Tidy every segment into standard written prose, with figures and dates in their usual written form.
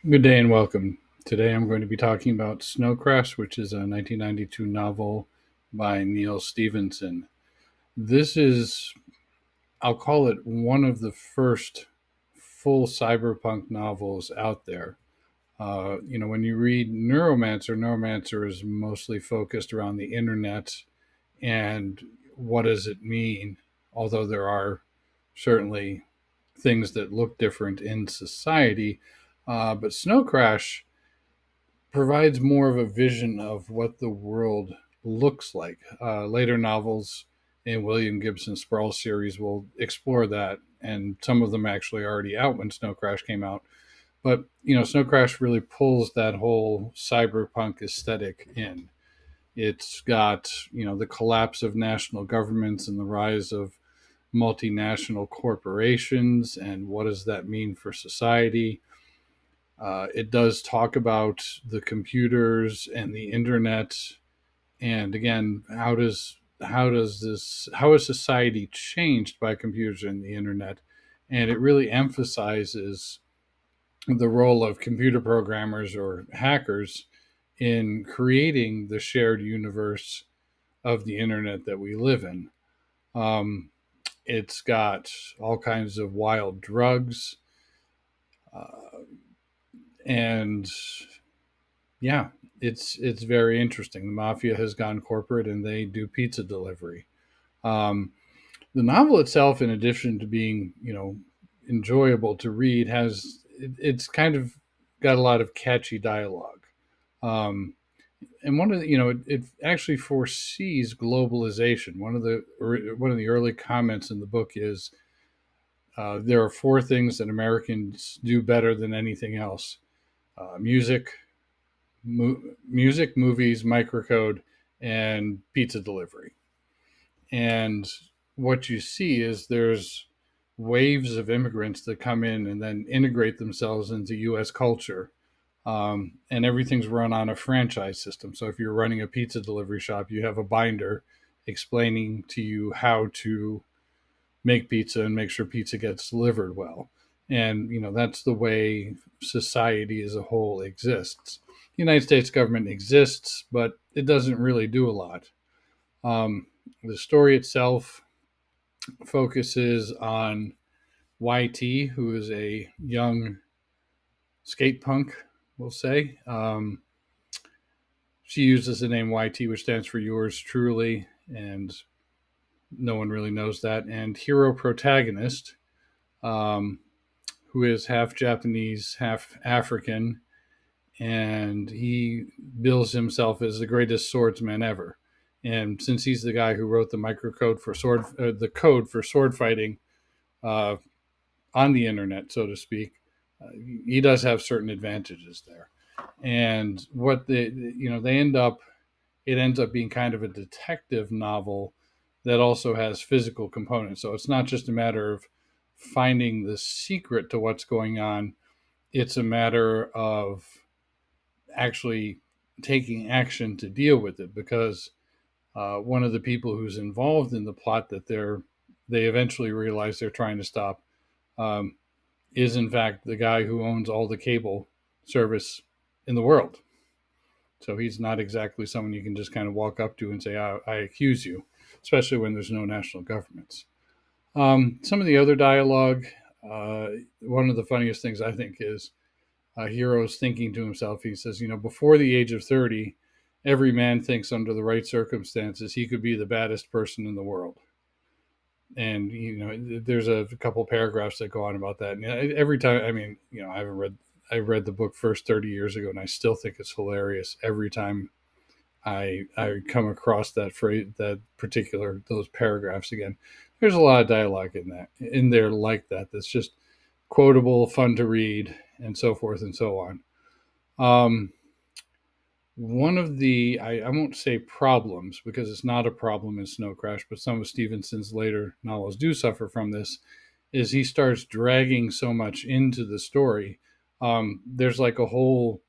Good day and welcome. Today I'm going to be talking about Snow Crash, which is a 1992 novel by Neil Stephenson. This is, I'll call it one of the first full cyberpunk novels out there. When you read Neuromancer is mostly focused around the internet and what does it mean, although there are certainly things that look different in society. But Snow Crash provides more of a vision of what the world looks like. Later novels in William Gibson Sprawl series will explore that, and some of them actually already out when Snow Crash came out. But Snow Crash really pulls that whole cyberpunk aesthetic in. It's got the collapse of national governments and the rise of multinational corporations, and what does that mean for society? It does talk about the computers and the internet, and again, how has society changed by computers and the internet? And it really emphasizes the role of computer programmers or hackers in creating the shared universe of the internet that we live in. Um, it's got all kinds of wild drugs, uh, and yeah, it's very interesting. The mafia has gone corporate and they do pizza delivery. Um, the novel itself, in addition to being enjoyable to read, it's kind of got a lot of catchy dialogue. Um, and one of the, it actually foresees globalization. One of the early comments in the book is there are four things that Americans do better than anything else: music, music, movies, microcode, and pizza delivery. And what you see is there's waves of immigrants that come in and then integrate themselves into U.S. culture. And everything's run on a franchise system. So if you're running a pizza delivery shop, you have a binder explaining to you how to make pizza and make sure pizza gets delivered well. And that's the way society as a whole exists. The United States government exists, but it doesn't really do a lot. Um, the story itself focuses on YT, who is a young skate punk, we'll say. She uses the name YT, which stands for yours truly, and no one really knows that. And hero protagonist, um, who is half Japanese, half African, and he bills himself as the greatest swordsman ever. And since he's the guy who wrote the microcode for the code for sword fighting uh, on the internet, so to speak, he does have certain advantages there. And what they it ends up being kind of a detective novel that also has physical components. So it's not just a matter of finding the secret to what's going on, it's a matter of actually taking action to deal with it, because one of the people who's involved in the plot that they eventually realize they're trying to stop um, is in fact the guy who owns all the cable service in the world. So he's not exactly someone you can just kind of walk up to and say, I accuse you, especially when there's no national governments. Some of the other dialogue, one of the funniest things I think is Hero's thinking to himself. He says, before the age of 30, every man thinks under the right circumstances he could be the baddest person in the world. And, there's a couple paragraphs that go on about that. And every time, I mean, I read the book first 30 years ago, and I still think it's hilarious every time I come across that phrase, those paragraphs again. There's a lot of dialogue in there like that. That's just quotable, fun to read, and so forth and so on. Um, One of I won't say problems, because it's not a problem in Snow Crash, but some of Stevenson's later novels do suffer from this, is he starts dragging so much into the story. There's like a whole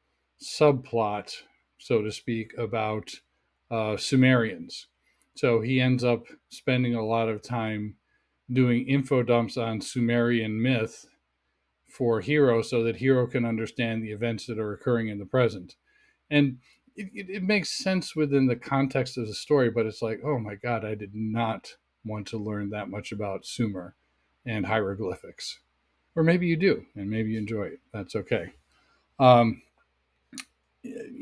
subplot, so to speak, about Sumerians. So he ends up spending a lot of time doing info dumps on Sumerian myth for Hero so that Hero can understand the events that are occurring in the present. And it makes sense within the context of the story, but it's like, oh my God, I did not want to learn that much about Sumer and hieroglyphics. Or maybe you do, and maybe you enjoy it. That's okay. Um,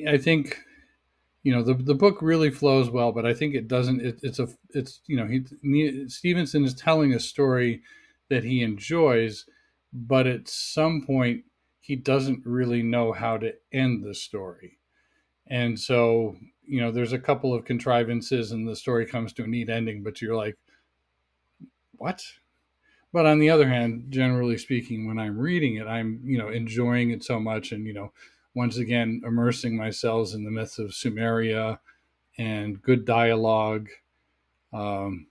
I think the book really flows well, but I think it doesn't. It's Stevenson is telling a story that he enjoys, but at some point he doesn't really know how to end the story, and so there's a couple of contrivances, and the story comes to a neat ending, but you're like, what? But on the other hand, generally speaking, when I'm reading it, I'm enjoying it so much, and once again immersing myself in the myths of Sumeria and good dialogue, um,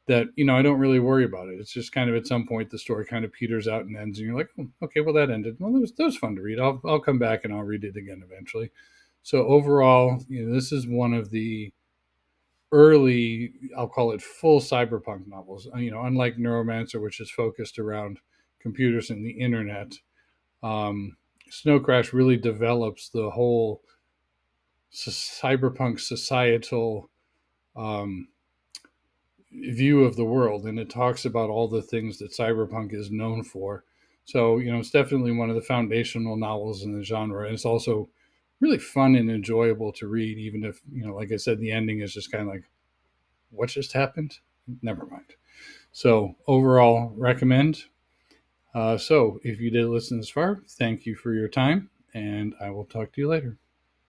that I don't really worry about it. It's just kind of at some point the story kind of peters out and ends, and you're like, oh, okay, well that ended. Well, that was fun to read. I'll come back and I'll read it again eventually. So overall, this is one of the early, I'll call it full cyberpunk novels. Unlike Neuromancer, which is focused around computers and the internet, Snow Crash really develops the whole cyberpunk societal um, view of the world, and it talks about all the things that cyberpunk is known for. So it's definitely one of the foundational novels in the genre, and it's also really fun and enjoyable to read, even if like I said, the ending is just kind of like, what just happened? Never mind. So overall, recommend. So if you did listen this far, thank you for your time, and I will talk to you later.